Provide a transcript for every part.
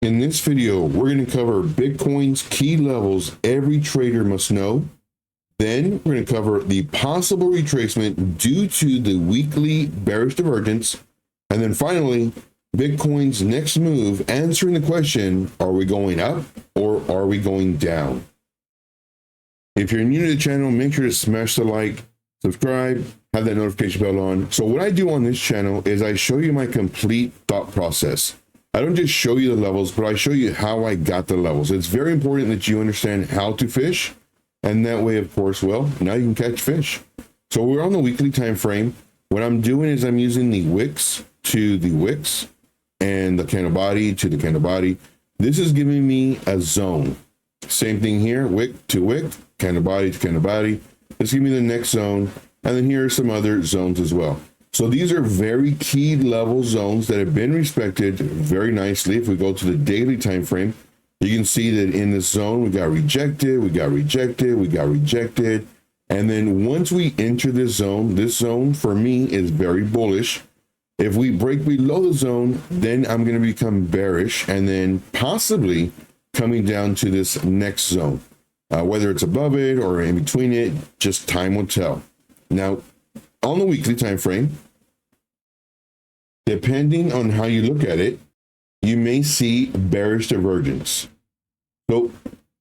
In this video, we're going to cover Bitcoin's key levels every trader must know. Then we're going to cover the possible retracement due to the weekly bearish divergence. And then finally, Bitcoin's next move, answering the question, are we going up or are we going down? If you're new to the channel, make sure to smash the like, subscribe, have that notification bell on. So what I do on this channel is I show you my complete thought process. I don't just show you the levels, but I show you how I got the levels. It's very important that you understand how to fish. And that way, of course, well, now you can catch fish. So we're on the weekly time frame. What I'm doing is I'm using the wicks to the wicks and the candle body to the candle body. This is giving me a zone. Same thing here, wick to wick, candle body to candle body. Let's give me the next zone. And then here are some other zones as well. So these are very key level zones that have been respected very nicely. If we go to the daily time frame, you can see that in this zone, we got rejected, we got rejected, we got rejected. And then once we enter this zone for me is very bullish. If we break below the zone, then I'm going to become bearish and then possibly coming down to this next zone. Whether it's above it or in between it, just time will tell. Now, on the weekly time frame, depending on how you look at it, you may see bearish divergence. So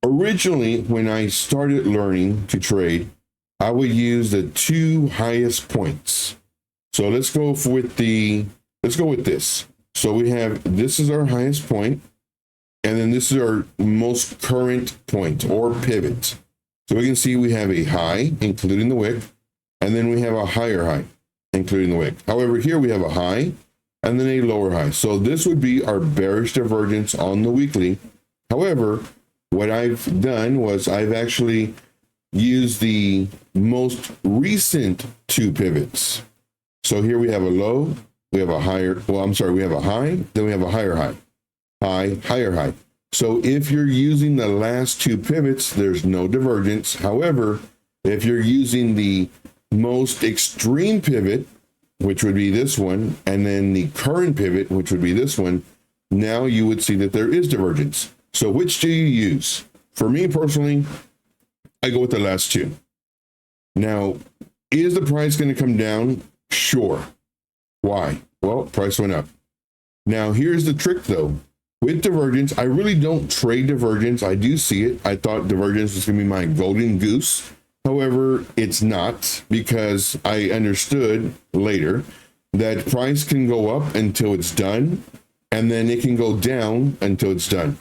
originally, when I started learning to trade, I would use the two highest points. So let's go with this. So we have, this is our highest point, and then this is our most current point or pivot. So we can see we have a high, including the wick, and then we have a higher high, including the wick. However, here we have a high and then a lower high. So this would be our bearish divergence on the weekly. However, what I've done was I've actually used the most recent two pivots. So here we have a low, we have a higher, we have a high, then we have a higher high, higher high. So if you're using the last two pivots, there's no divergence. However, if you're using the most extreme pivot, which would be this one, and then the current pivot, which would be this one, now you would see that there is divergence. So which do you use? For me personally, I go with the last two. Now, is the price going to come down? Sure. Why? Well, price went up. Now, here's the trick though. With divergence, I really don't trade divergence. I do see it. I thought divergence was going to be my golden goose. However, it's not, because I understood later that price can go up until it's done, and then it can go down until it's done.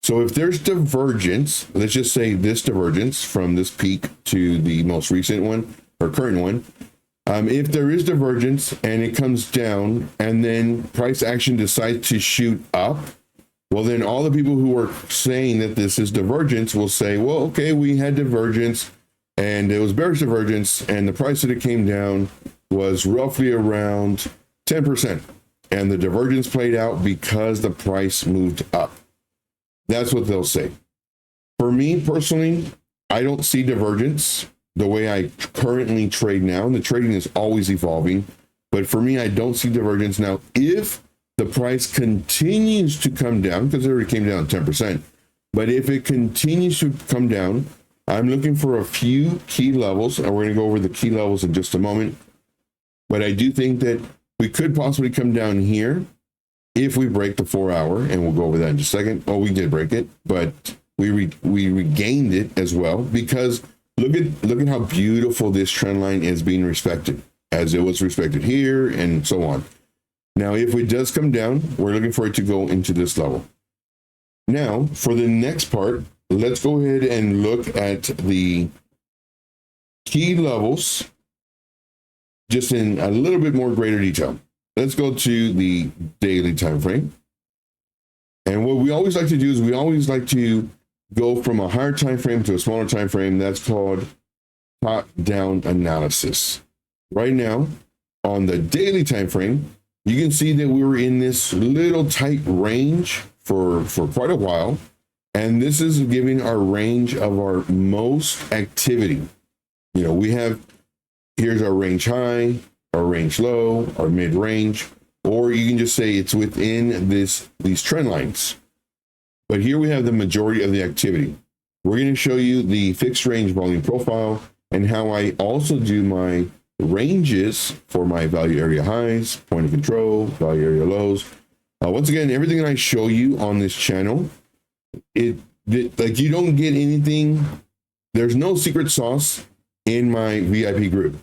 So if there's divergence, let's just say this divergence from this peak to the most recent one or current one, if there is divergence and it comes down and then price action decides to shoot up, well, then all the people who are saying that this is divergence will say, well, okay, we had divergence, and it was bearish divergence, and the price that it came down was roughly around 10%. And the divergence played out because the price moved up. That's what they'll say. For me personally, I don't see divergence the way I currently trade now. And the trading is always evolving. But for me, I don't see divergence. Now, if the price continues to come down, because it already came down 10%, but if it continues to come down, I'm looking for a few key levels, and we're going to go over the key levels in just a moment. But I do think that we could possibly come down here if we break the 4 hour, and we'll go over that in just a second. Oh, we did break it, but we regained it as well, because look at how beautiful this trend line is being respected, as it was respected here and so on. Now, if it does come down, we're looking for it to go into this level. Now, for the next part, let's go ahead and look at the key levels just in a little bit more greater detail. Let's go to the daily time frame. And what we always like to do is we always like to go from a higher time frame to a smaller time frame. That's called top-down analysis. Right now, on the daily time frame, you can see that we were in this little tight range for quite a while. And this is giving our range of our most activity. You know, we have, here's our range high, our range low, our mid range, or you can just say it's within these trend lines. But here we have the majority of the activity. We're going to show you the fixed range volume profile and how I also do my ranges for my value area highs, point of control, value area lows. Once again, everything that I show you on this channel, like you don't get anything. There's no secret sauce in my VIP group.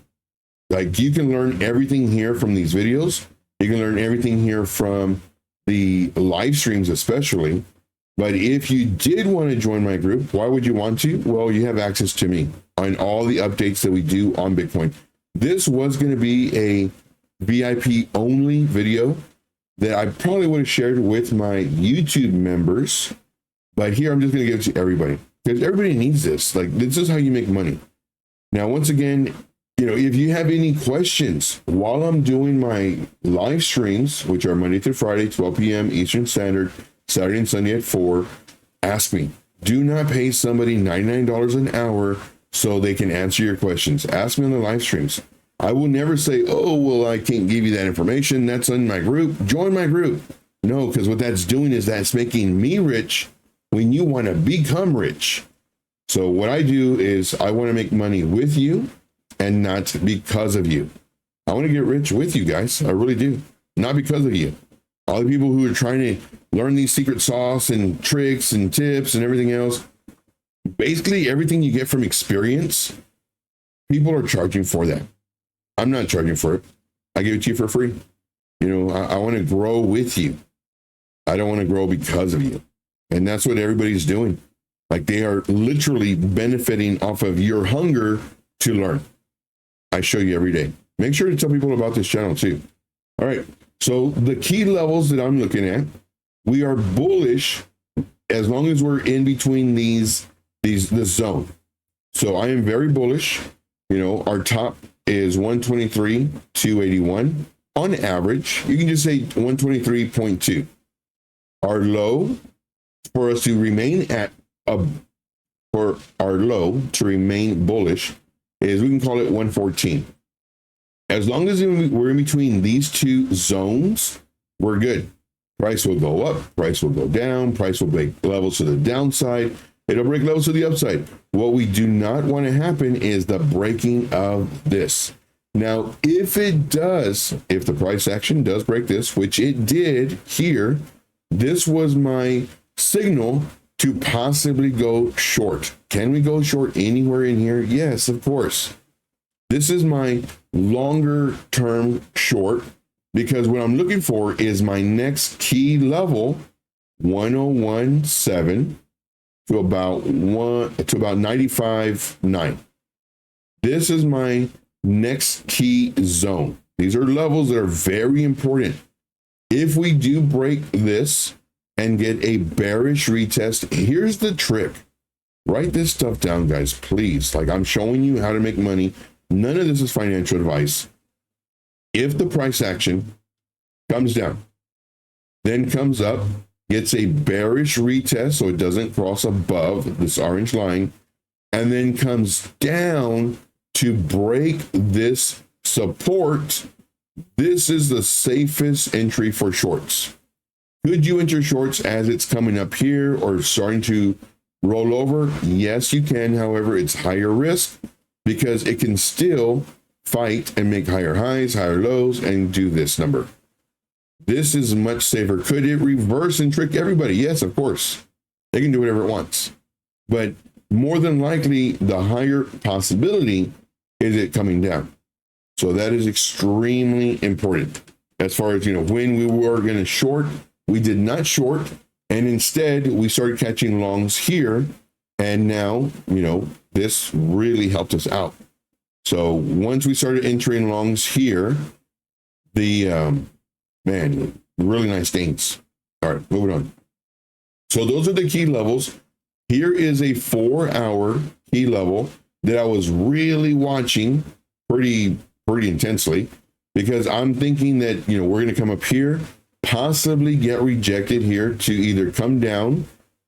Like you can learn everything here from these videos. You can learn everything here from the live streams, especially. But if you did want to join my group, why would you want to? Well, you have access to me on all the updates that we do on Bitcoin. This was going to be a VIP only video that I probably would have shared with my YouTube members. But here I'm just going to give it to everybody because everybody needs this. Like this is how you make money. Now, once again, if you have any questions while I'm doing my live streams, which are Monday through Friday, 12 p.m. Eastern Standard, Saturday and Sunday at 4, ask me. Do not pay somebody $99 an hour so they can answer your questions. Ask me on the live streams. I will never say, oh, well, I can't give you that information. That's in my group. Join my group. No, because what that's doing is that's making me rich when you want to become rich. So what I do is I want to make money with you and not because of you. I want to get rich with you guys. I really do. Not because of you. All the people who are trying to learn these secret sauce and tricks and tips and everything else, basically everything you get from experience, people are charging for that. I'm not charging for it. I give it to you for free. I want to grow with you. I don't want to grow because of you. And that's what everybody's doing. Like they are literally benefiting off of your hunger to learn. I show you every day. Make sure to tell people about this channel too. All right. So the key levels that I'm looking at, we are bullish as long as we're in between this zone. So I am very bullish. Our top is 123.281 on average. You can just say 123.2. Our low for us to remain for our low to remain bullish is we can call it 114. As long as we're in between these two zones, we're good. Price will go up, price will go down, price will break levels to the downside, it'll break levels to the upside. What we do not want to happen is the breaking of this. Now, if the price action does break this, which it did here, this was my signal to possibly go short. Can we go short anywhere in here? Yes, of course. This is my longer term short because what I'm looking for is my next key level, 101.7 to about 95.9. This is my next key zone. These are levels that are very important. If we do break this and get a bearish retest, here's the trick. Write this stuff down, guys, please. Like I'm showing you how to make money. None of this is financial advice. If the price action comes down, then comes up, gets a bearish retest so it doesn't cross above this orange line, and then comes down to break this support, this is the safest entry for shorts. Could you enter shorts as it's coming up here or starting to roll over? Yes, you can. However, it's higher risk because it can still fight and make higher highs, higher lows, and do this number. This is much safer. Could it reverse and trick everybody? Yes, of course. It can do whatever it wants. But more than likely, the higher possibility is it coming down. So that is extremely important. As far as, when we were going to short, we did not short. And instead, we started catching longs here. And now, this really helped us out. So once we started entering longs here, the, really nice gains. All right, moving on. So those are the key levels. Here is a 4-hour key level that I was really watching pretty intensely because I'm thinking that, we're going to come up here, possibly get rejected here to either come down,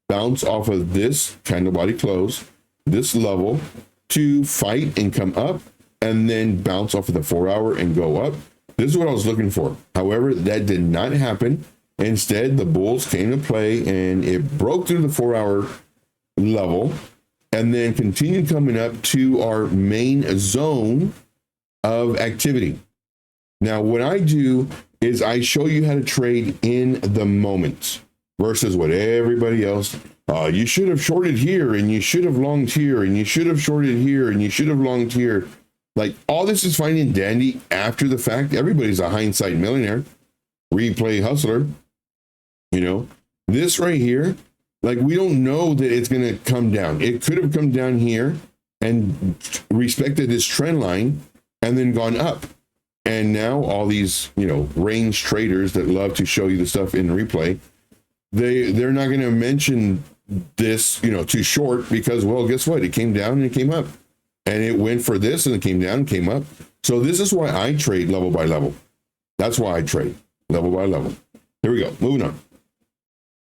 bounce off of this candle body close, this level, to fight and come up, and then bounce off of the 4-hour and go up. This is what I was looking for. However, that did not happen. Instead, the bulls came to play and it broke through the 4-hour level and then continued coming up to our main zone of activity. Now, what I do is I show you how to trade in the moment versus what everybody else, you should have shorted here and you should have longed here and you should have shorted here and you should have longed here. Like, all this is fine and dandy after the fact. Everybody's a hindsight millionaire, replay hustler. You know, this right here, like, we don't know that it's going to come down. It could have come down here and respected this trend line and then gone up. And now all these, you know, range traders that love to show you the stuff in replay, they're not going to mention this, you know, too short because, well, guess what? It came down and it came up. And it went for this and it came down and came up. So this is why I trade level by level. That's why I trade level by level. Here we go. Moving on.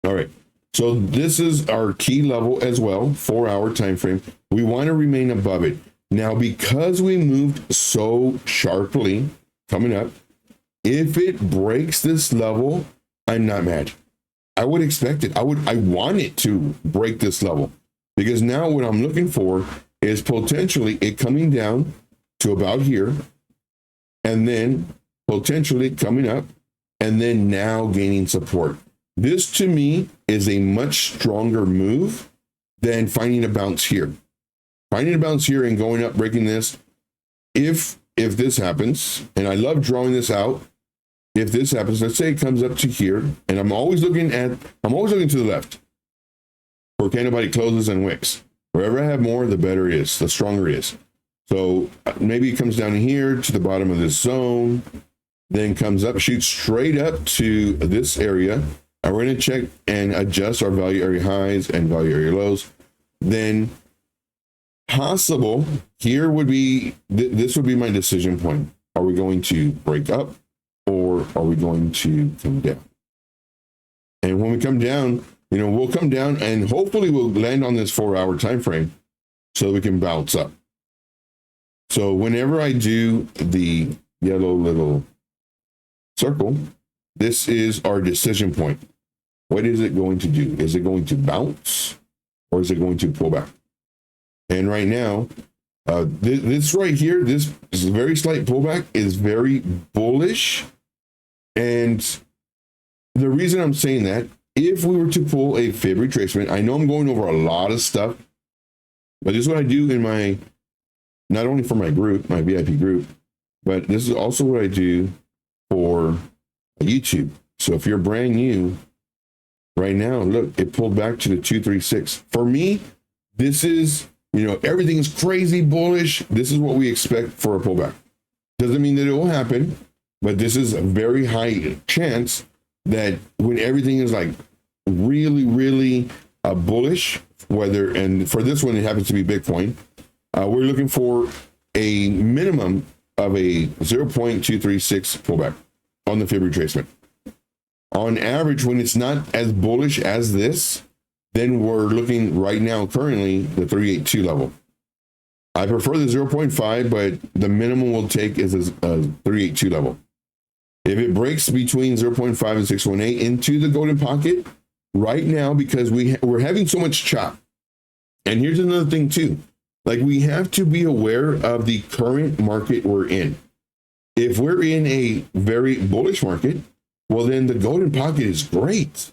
All right. So this is our key level as well, 4-hour time frame. We want to remain above it. Now, because we moved so sharply coming up, if it breaks this level, I'm not mad. I would expect it. I want it to break this level because now what I'm looking for is potentially it coming down to about here and then potentially coming up and then now gaining support. This to me is a much stronger move than finding a bounce here. Finding a bounce here and going up, breaking this. If this happens, and I love drawing this out, if this happens, let's say it comes up to here, and I'm always looking to the left for candle body closes and wicks. Wherever I have more, the better it is, the stronger it is. So maybe it comes down here to the bottom of this zone, then comes up, shoots straight up to this area. And we're going to check and adjust our value area highs and value area lows. Then possible here would be, this would be my decision point. Are we going to break up or are we going to come down? And when we come down, you know, we'll come down and hopefully we'll land on this 4-hour time frame so we can bounce up. So whenever I do the yellow little circle, this is our decision point. What is it going to do? Is it going to bounce or is it going to pull back? And right now, this right here, this very slight pullback is very bullish. And the reason I'm saying that, if we were to pull a fib retracement, I know I'm going over a lot of stuff, but this is what I do in my, not only for my group, my VIP group, but this is also what I do for YouTube. So if you're brand new, right now, look, it pulled back to the 236. For me, this is, you know, everything's crazy bullish. This is what we expect for a pullback. Doesn't mean that it will happen, but this is a very high chance that when everything is like really, really bullish, whether, and for this one, it happens to be Bitcoin, we're looking for a minimum of a 0.236 pullback on the fib retracement. On average, when it's not as bullish as this, then we're looking right now, currently, the 382 level. I prefer the 0.5, but the minimum we'll take is a 382 level. If it breaks between 0.5 and 618 into the golden pocket right now, because we're having so much chop. And here's another thing too, like we have to be aware of the current market we're in. If we're in a very bullish market, well, then the golden pocket is great.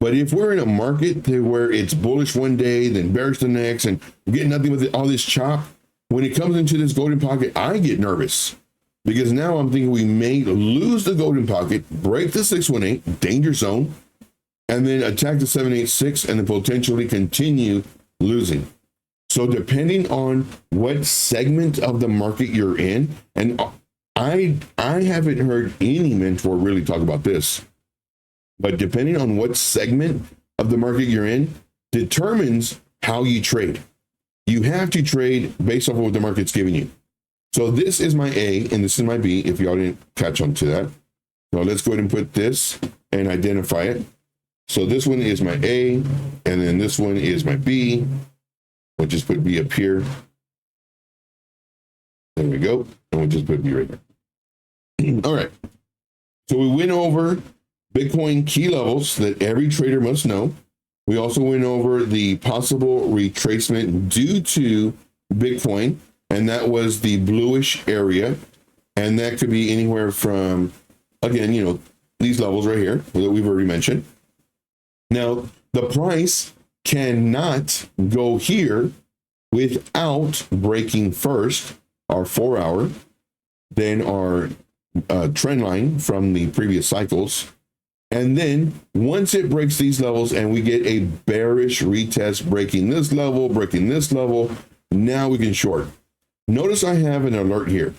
But if we're in a market where it's bullish one day, then bearish the next, and we're getting nothing with all this chop, when it comes into this golden pocket, I get nervous. Because now I'm thinking we may lose the golden pocket, break the 618, danger zone, and then attack the 786 and then potentially continue losing. So depending on what segment of the market you're in, and I haven't heard any mentor really talk about this, but depending on what segment of the market you're in determines how you trade. You have to trade based off of what the market's giving you. So this is my A and this is my B, if y'all didn't catch on to that. So let's go ahead and put this and identify it. So this one is my A, and then this one is my B. We'll just put B up here. There we go. And we'll just put B right here. All right. So we went over Bitcoin key levels that every trader must know. We also went over the possible retracement due to Bitcoin, and that was the bluish area. And that could be anywhere from, again, you know, these levels right here that we've already mentioned. Now, the price cannot go here without breaking first our 4 hour, then our trend line from the previous cycles. And then once it breaks these levels and we get a bearish retest breaking this level, now we can short. Notice I have an alert here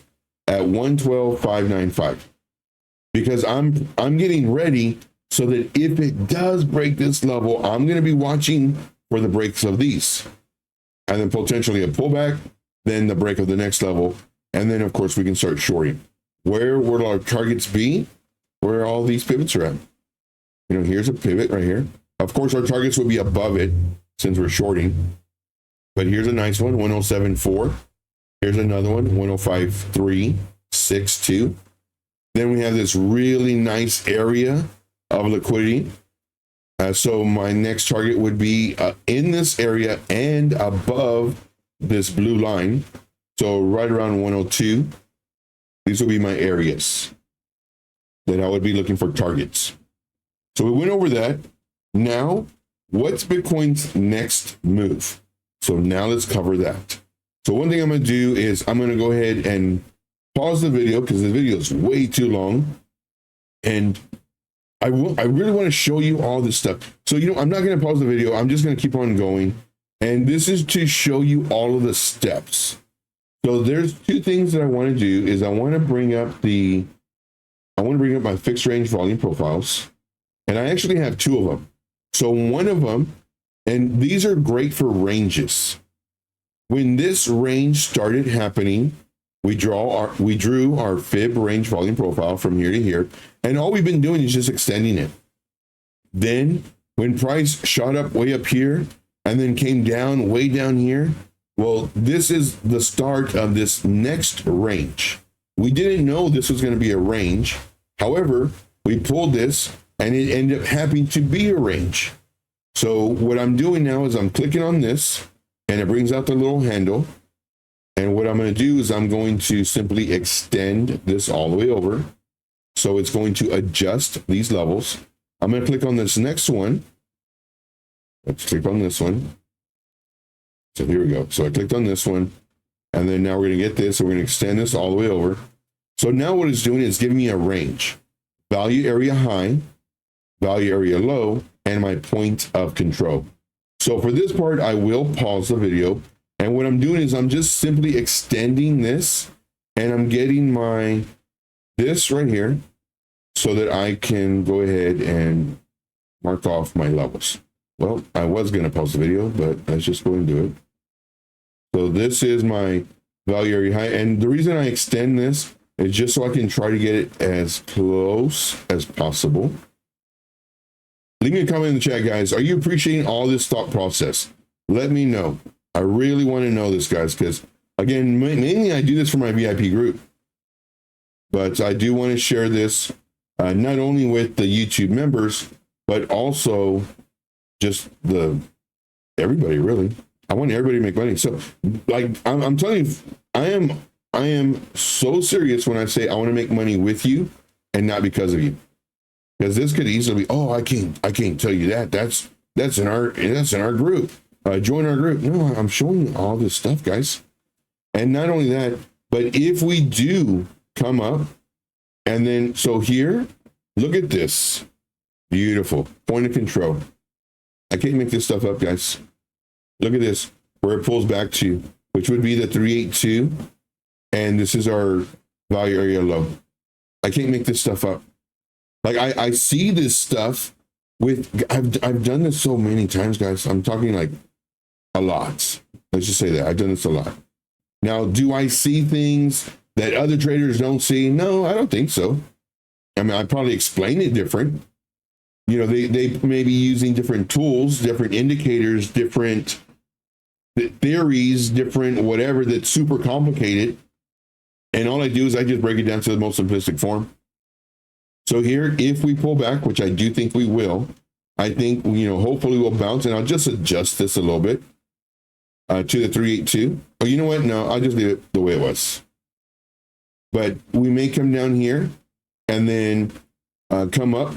at 112.595 because I'm getting ready so that if it does break this level, I'm going to be watching for the breaks of these and then potentially a pullback, then the break of the next level. And then of course we can start shorting. Where will our targets be? Where all these pivots are at? You know, here's a pivot right here. Of course, our targets will be above it since we're shorting. But here's a nice one, 107.4. Here's another one, 105.362. Then we have this really nice area of liquidity. So my next target would be in this area and above this blue line. So right around 102. These will be my areas that I would be looking for targets. So we went over that. Now, what's Bitcoin's next move? So now let's cover that. So one thing I'm going to do is I'm going to go ahead and pause the video because the video is way too long. And I really want to show you all this stuff. So, you know, I'm not going to pause the video. I'm just going to keep on going. And this is to show you all of the steps. So there's two things that I want to do is I want to bring up my fixed range volume profiles. And I actually have two of them. So one of them, and these are great for ranges. When this range started happening, we drew our fib range volume profile from here to here. And all we've been doing is just extending it. Then when price shot up way up here and then came down way down here, well, this is the start of this next range. We didn't know this was going to be a range. However, we pulled this and it ended up having to be a range. So what I'm doing now is I'm clicking on this and it brings out the little handle. And what I'm going to do is I'm going to simply extend this all the way over. So it's going to adjust these levels. I'm going to click on this next one. Let's click on this one. So here we go. So I clicked on this one. And then now we're going to get this. So we're going to extend this all the way over. So now what it's doing is giving me a range. Value area high, value area low, and my point of control. So for this part, I will pause the video. And what I'm doing is I'm just simply extending this and I'm getting this right here so that I can go ahead and mark off my levels. Well, I was going to pause the video, but let's just go and do it. So this is my value area high. And the reason I extend this is just so I can try to get it as close as possible. Leave me a comment in the chat, guys. Are you appreciating all this thought process? Let me know. I really want to know this, guys, because, again, mainly I do this for my VIP group. But I do want to share this not only with the YouTube members, but also just everybody, really. I want everybody to make money. So, like, I'm telling you, I am so serious when I say I want to make money with you and not because of you. Because this could easily be, oh, I can't tell you that. That's in our group. Join our group. No, I'm showing you all this stuff, guys. And not only that, but if we do come up and then, so here, look at this. Beautiful. Point of control. I can't make this stuff up, guys. Look at this, where it pulls back to, which would be the 382. And this is our value area low. I can't make this stuff up. Like I see this stuff I've done this so many times, guys. I'm talking like a lot. Let's just say that I've done this a lot. Now, do I see things that other traders don't see? No, I don't think so. I mean, I probably explain it different. You know, they may be using different tools, different indicators, different theories, different whatever that's super complicated. And all I do is I just break it down to the most simplistic form. So here, if we pull back, which I do think we will, I think, hopefully we'll bounce, and I'll just adjust this a little bit to the 382. Oh, you know what? No, I'll just leave it the way it was. But we may come down here and then come up.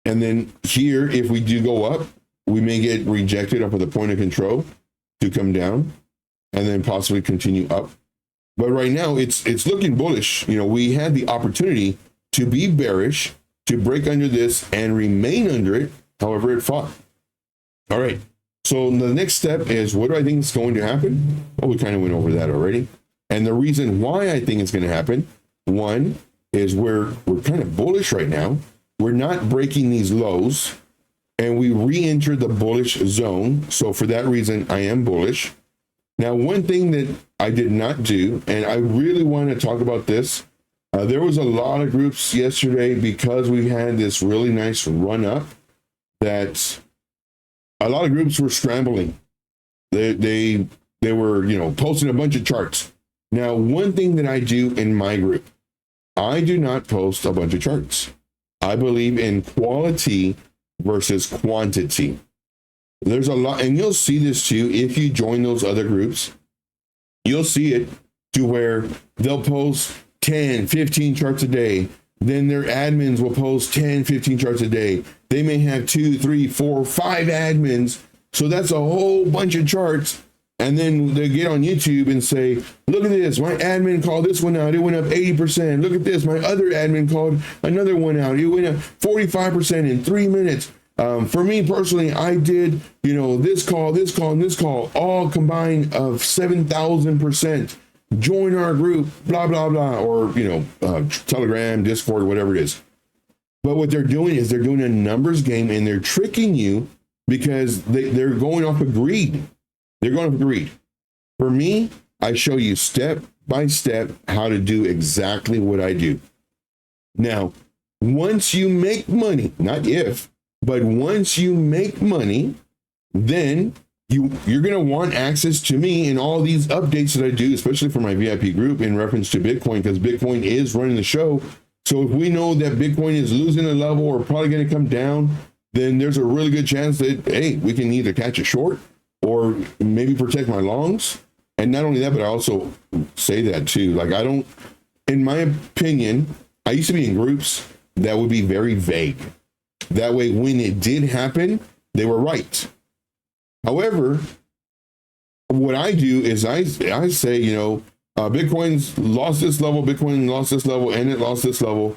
And then here, if we do go up, we may get rejected off of the point of control to come down and then possibly continue up. But right now, it's looking bullish. We had the opportunity to be bearish, to break under this and remain under it. However, it fought. All right. So the next step is, what do I think is going to happen? Well, we kind of went over that already. And the reason why I think it's going to happen, one, is we're kind of bullish right now. We're not breaking these lows, and we re-enter the bullish zone. So for that reason, I am bullish. Now, one thing that I did not do, and I really want to talk about this, there was a lot of groups yesterday, because we had this really nice run up, that a lot of groups were scrambling. They were, posting a bunch of charts. Now, one thing that I do in my group, I do not post a bunch of charts. I believe in quality versus quantity. There's a lot, and you'll see this too if you join those other groups. You'll see it to where they'll post 10, 15 charts a day. Then their admins will post 10, 15 charts a day. They may have 2, 3, 4, 5 admins. So that's a whole bunch of charts. And then they get on YouTube and say, look at this, my admin called this one out, it went up 80%. Look at this, my other admin called another one out, it went up 45% in 3 minutes. For me personally, I did, this call, and this call, all combined of 7,000%. Join our group, blah, blah, blah, or, Telegram, Discord, whatever it is. But what they're doing is they're doing a numbers game, and they're tricking you because they're going off of greed. They're going off of greed. For me, I show you step by step how to do exactly what I do. Now, once you make money, not if, but once you make money, then you're going to want access to me and all these updates that I do, especially for my VIP group in reference to Bitcoin, because Bitcoin is running the show. So if we know that Bitcoin is losing a level or probably going to come down, then there's a really good chance that, hey, we can either catch a short or maybe protect my longs. And not only that, but I also say that too. Like, I don't, in my opinion, I used to be in groups that would be very vague. That way, when it did happen, they were right. However, what I do is I say, Bitcoin's lost this level, Bitcoin lost this level, and it lost this level.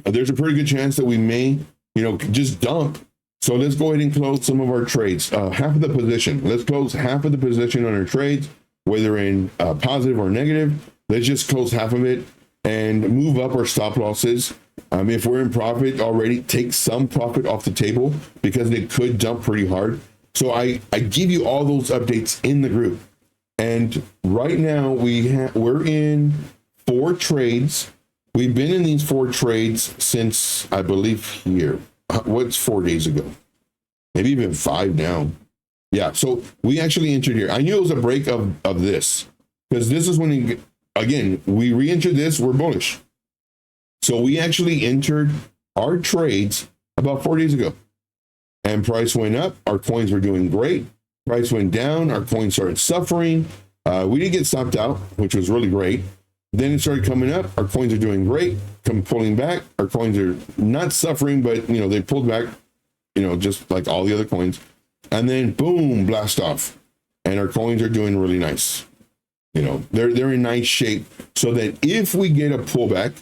There's a pretty good chance that we may, just dump. So let's go ahead and close some of our trades, half of the position. Let's close half of the position on our trades, whether in positive or negative. Let's just close half of it and move up our stop losses. If we're in profit already, take some profit off the table because it could dump pretty hard. So I give you all those updates in the group. And right now we're in 4 trades. We've been in these 4 trades since, I believe, here. What's 4 days ago? Maybe even 5 now. Yeah, so we actually entered here. I knew it was a break of this, because this is when, again, we re-entered this, we're bullish. So we actually entered our trades about 4 days ago. And price went up, our coins were doing great. Price went down, our coins started suffering. We did get stopped out, which was really great. Then it started coming up, our coins are doing great. Come pulling back, our coins are not suffering, but they pulled back, just like all the other coins. And then boom, blast off. And our coins are doing really nice. They're in nice shape, so that if we get a pullback,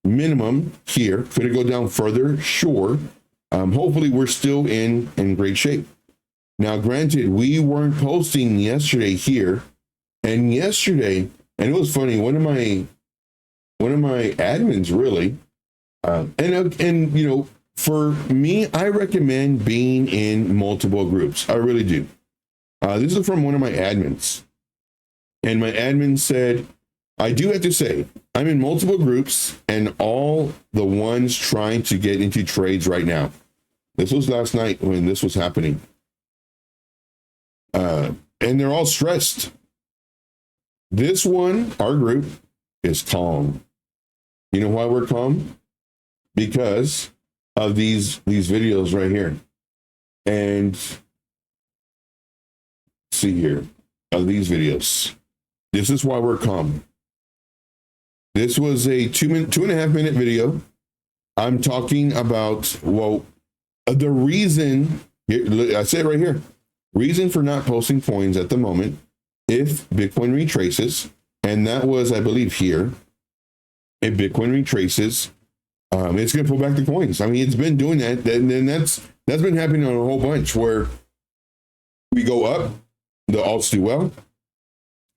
minimum here, could it go down further? Sure. Hopefully we're still in great shape. Now, granted, we weren't posting yesterday here, and yesterday, and it was funny, one of my admins really, and for me, I recommend being in multiple groups. I really do. This is from one of my admins, and my admin said, I do have to say, I'm in multiple groups and all the ones trying to get into trades right now. This was last night when this was happening. And they're all stressed. This one, our group, is calm. You know why we're calm? because of these videos right here. And see here, of these videos. This is why we're calm. This was a 2.5 minute video. I'm talking about, well, the reason, I say it right here, reason for not posting coins at the moment, if Bitcoin retraces, and that was, I believe, here, if Bitcoin retraces, it's going to pull back the coins. I mean, it's been doing that, and that's been happening on a whole bunch where we go up, the alts do well,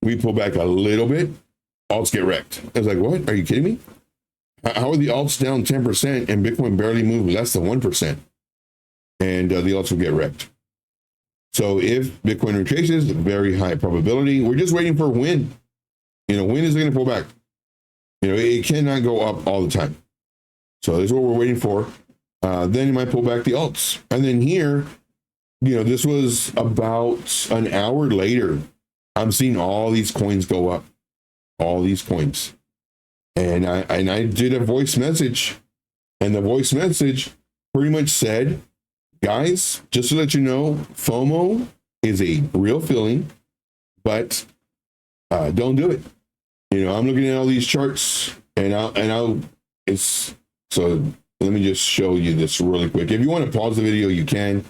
we pull back a little bit, alts get wrecked. I was like, what? Are you kidding me? How are the alts down 10% and Bitcoin barely moved less than 1%? And the alts will get wrecked. So if Bitcoin retraces, very high probability. We're just waiting for a win. You know, when is it going to pull back? You know, it cannot go up all the time. So this is what we're waiting for. Then it might pull back the alts. And then here, you know, this was about an hour later. I'm seeing all these coins go up. All these coins. And I did a voice message. And the voice message pretty much said, guys, just to let you know, FOMO is a real feeling, but don't do it. You know, I'm looking at all these charts, so let me just show you this really quick. If you want to pause the video, you can.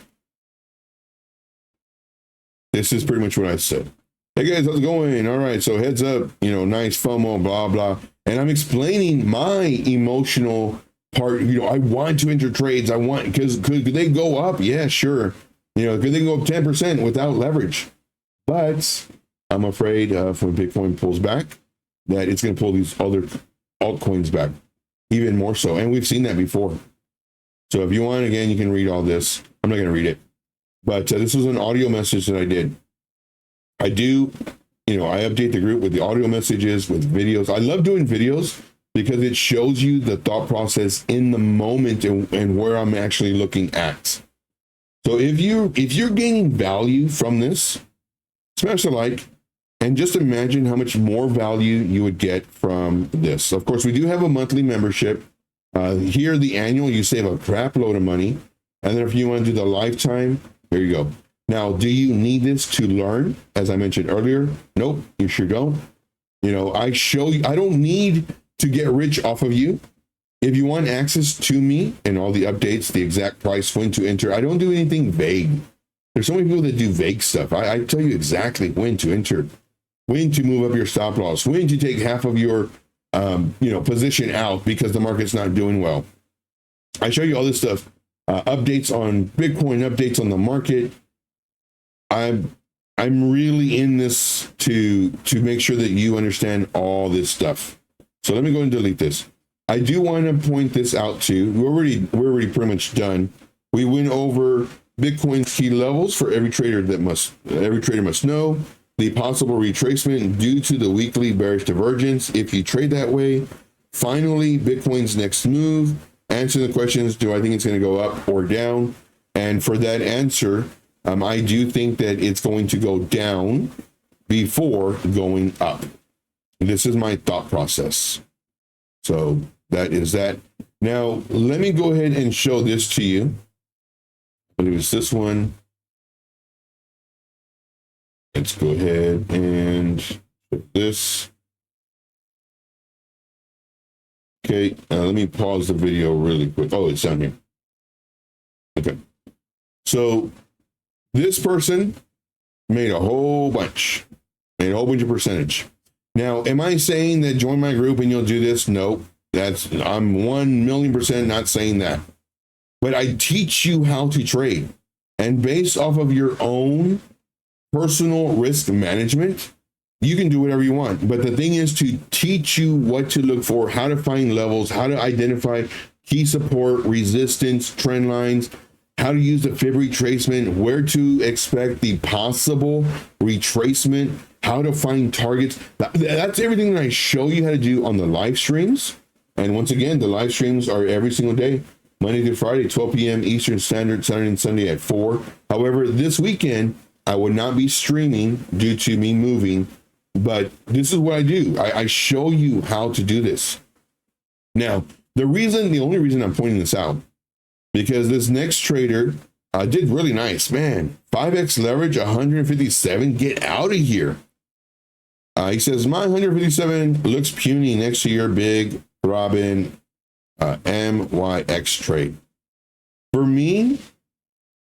This is pretty much what I said. Hey guys, how's it going? All right, so heads up, you know, nice FOMO, blah, blah. And I'm explaining my emotional part. You know, I want to enter trades. I want, because could they go up? Yeah, sure. You know, could they go up 10% without leverage? But I'm afraid when Bitcoin pulls back, that it's going to pull these other altcoins back even more so. And we've seen that before. So if you want, again, you can read all this. I'm not going to read it. But this was an audio message that I did. I do, you know, I update the group with the audio messages, with videos. I love doing videos because it shows you the thought process in the moment and where I'm actually looking at. So if you're gaining value from this, smash the like, and just imagine how much more value you would get from this. Of course, we do have a monthly membership. Here, the annual, you save a crap load of money. And then if you want to do the lifetime, here you go. Now, do you need this to learn? As I mentioned earlier, nope, you sure don't. You know, I show you, I don't need to get rich off of you. If you want access to me and all the updates, the exact price, when to enter, I don't do anything vague. There's so many people that do vague stuff. I tell you exactly when to enter, when to move up your stop loss, when to take half of your you know, position out because the market's not doing well. I show you all this stuff, updates on Bitcoin, updates on the market. I'm really in this to make sure that you understand all this stuff. So let me go and delete this. I do want to point this out too. We're already pretty much done. We went over Bitcoin's key levels for every trader must know. The possible retracement due to the weekly bearish divergence if you trade that way. Finally, Bitcoin's next move. Answer the questions, do I think it's going to go up or down? And for that answer, I do think that it's going to go down before going up. This is my thought process. So that is that. Now, let me go ahead and show this to you. I believe it's this one. Let's go ahead and put this. Okay, let me pause the video really quick. Oh, it's down here. Okay. So this person made a whole bunch of percentage. Now, am I saying that join my group and you'll do this? No, I'm 1,000,000% not saying that. But I teach you how to trade. And based off of your own personal risk management, you can do whatever you want. But the thing is to teach you what to look for, how to find levels, how to identify key support, resistance, trend lines, how to use the fib retracement, where to expect the possible retracement, how to find targets. That's everything that I show you how to do on the live streams. And once again, the live streams are every single day, Monday through Friday, 12 p.m. Eastern Standard, Saturday and Sunday at 4. However, this weekend, I would not be streaming due to me moving, but this is what I do. I show you how to do this. Now, The only reason I'm pointing this out, because this next trader did really nice, man. 5x leverage, 157. Get out of here. He says, my 157 looks puny next to your big Robin MYX trade. For me,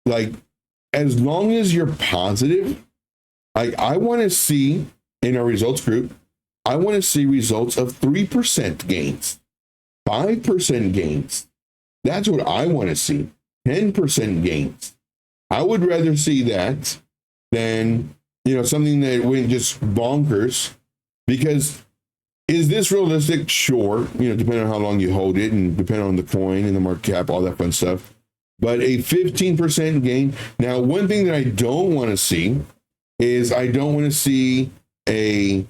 like, as long as you're positive, like, I want to see in our results group, I want to see results of 3% gains, 5% gains. That's what I want to see. 10% gains. I would rather see that than, something that went just bonkers. Because is this realistic? Sure. Depending on how long you hold it and depending on the coin and the market cap, all that fun stuff. But a 15% gain. Now, one thing that I don't want to see is I don't want to see I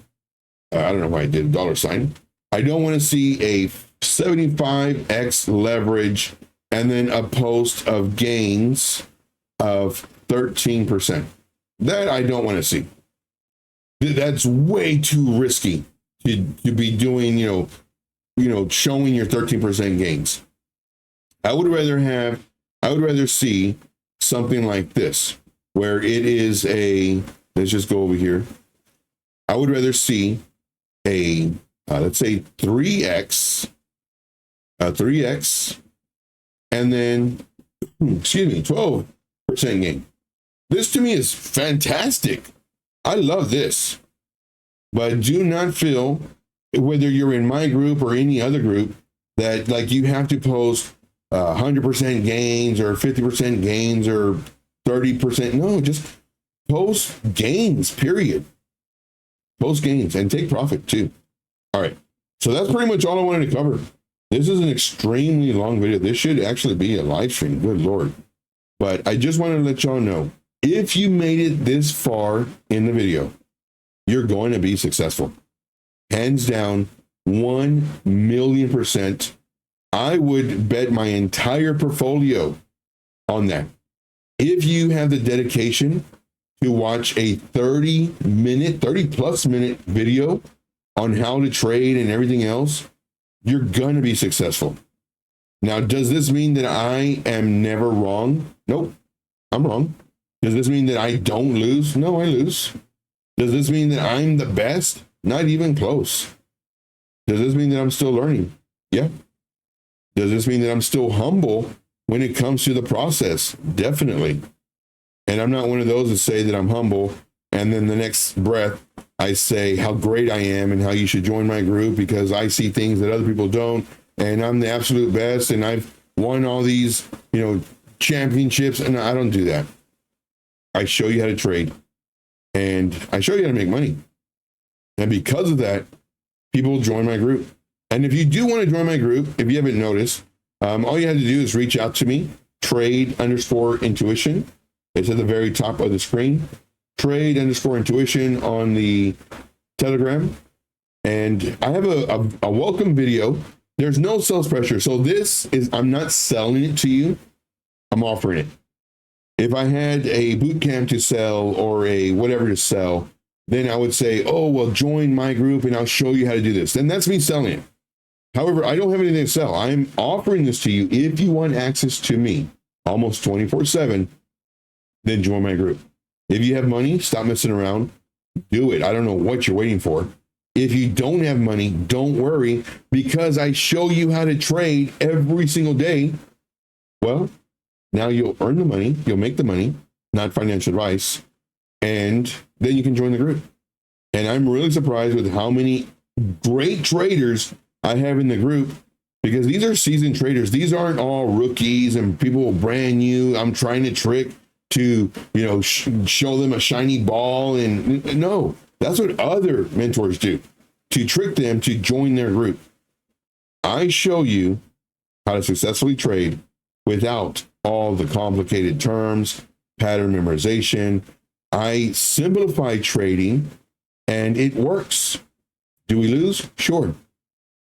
don't know why I did a dollar sign. I don't want to see a 75x leverage and then a post of gains of 13%. That I don't want to see. That's way too risky to be doing, showing your 13% gains. I would rather see something like this, where it is let's just go over here. I would rather see let's say 3x, and then, 12% gain. This to me is fantastic. I love this. But do not feel, whether you're in my group or any other group, that like you have to post 100% gains or 50% gains or 30%. No, just post gains, period. Post gains and take profit too. All right. So that's pretty much all I wanted to cover. This is an extremely long video. This should actually be a live stream. Good Lord. But I just wanted to let y'all know, if you made it this far in the video, you're going to be successful. Hands down, 1,000,000%. I would bet my entire portfolio on that. If you have the dedication to watch a 30 plus minute video on how to trade and everything else, you're going to be successful. Now, does this mean that I am never wrong? Nope, I'm wrong. Does this mean that I don't lose? No, I lose. Does this mean that I'm the best? Not even close. Does this mean that I'm still learning? Yeah. Does this mean that I'm still humble when it comes to the process? Definitely. And I'm not one of those that say that I'm humble, and then the next breath I say how great I am and how you should join my group because I see things that other people don't, and I'm the absolute best, and I've won all these, championships, and I don't do that. I show you how to trade, and I show you how to make money. And because of that, people join my group. And if you do want to join my group, if you haven't noticed, all you have to do is reach out to me, trade_intuition. It's at the very top of the screen, trade_intuition on the Telegram. And I have a welcome video. There's no sales pressure. So this is, I'm not selling it to you. I'm offering it. If I had a boot camp to sell or a whatever to sell, then I would say, oh, well, join my group and I'll show you how to do this. Then that's me selling it. However, I don't have anything to sell. I'm offering this to you. If you want access to me almost 24/7, then join my group. If you have money, stop messing around. Do it. I don't know what you're waiting for. If you don't have money, don't worry, because I show you how to trade every single day. Well, now you'll earn the money. You'll make the money, not financial advice. And then you can join the group. And I'm really surprised with how many great traders I have in the group, because these are seasoned traders. These aren't all rookies and people brand new. I'm trying to trick to, show them a shiny ball. And no, that's what other mentors do, to trick them to join their group. I show you how to successfully trade without all the complicated terms, pattern memorization. I simplify trading and it works. Do we lose? Sure.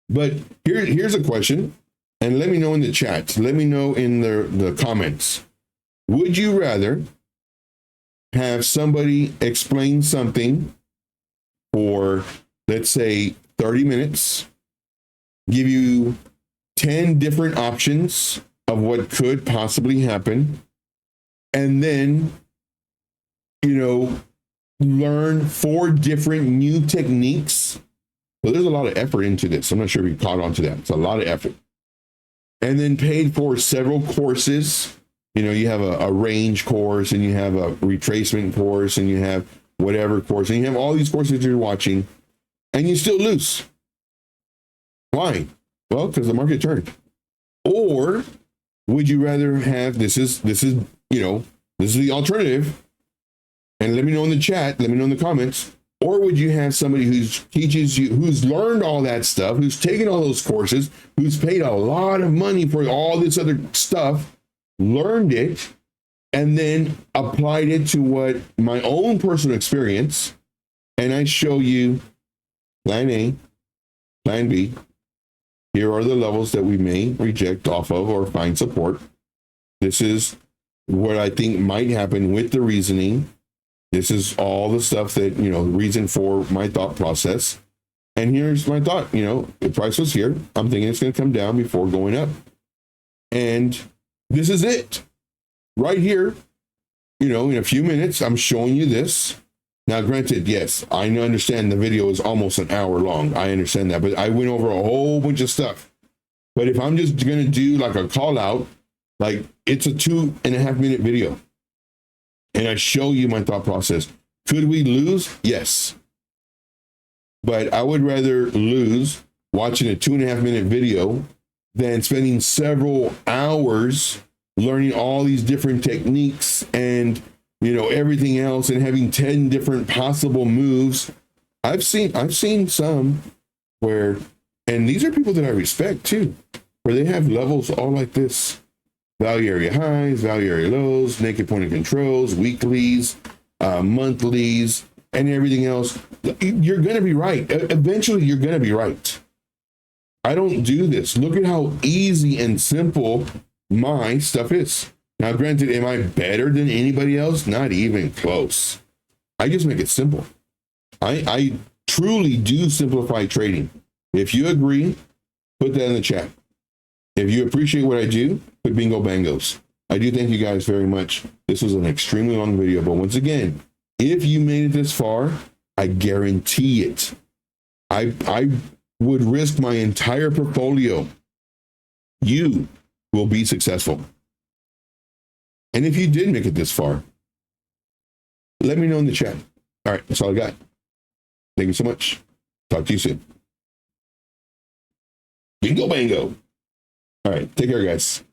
But here's a question, and let me know in the chat. Let me know in the comments. Would you rather have somebody explain something for, let's say, 30 minutes, give you 10 different options of what could possibly happen, and then, learn 4 different new techniques. So there's a lot of effort into this. I'm not sure if you caught on to that. It's a lot of effort. And then paid for several courses. You have a range course, and you have a retracement course, and you have whatever course, and you have all these courses you're watching, and you still lose. Why? Well, because the market turned. Or would you rather have, this is the alternative, and let me know in the chat, let me know in the comments, or would you have somebody who teaches you, who's learned all that stuff, who's taken all those courses, who's paid a lot of money for all this other stuff, learned it, and then applied it to what my own personal experience, and I show you plan A, plan B. Here are the levels that we may reject off of or find support. This is what I think might happen with the reasoning. This is all the stuff that, reason for my thought process. And here's my thought, the price was here. I'm thinking it's going to come down before going up. And this is it right here. In a few minutes, I'm showing you this. Now, granted, yes, I understand the video is almost an hour long. I understand that, but I went over a whole bunch of stuff. But if I'm just going to do like a call out, like it's a 2.5 minute video, and I show you my thought process. Could we lose? Yes. But I would rather lose watching a 2.5 minute video than spending several hours learning all these different techniques and everything else, and having 10 different possible moves. I've seen some where, and these are people that I respect too, where they have levels all like this: value area highs, value area lows, naked point of controls, weeklies, monthlies, and everything else. You're going to be right. Eventually, you're going to be right. I don't do this. Look at how easy and simple my stuff is. Now, granted, am I better than anybody else? Not even close. I just make it simple. I truly do simplify trading. If you agree, put that in the chat. If you appreciate what I do, put bingo bangos. I do thank you guys very much. This was an extremely long video, but once again, if you made it this far, I guarantee it. I would risk my entire portfolio. You will be successful. And if you did make it this far, let me know in the chat. All right, that's all I got. Thank you so much. Talk to you soon. Bingo bango. All right, take care, guys.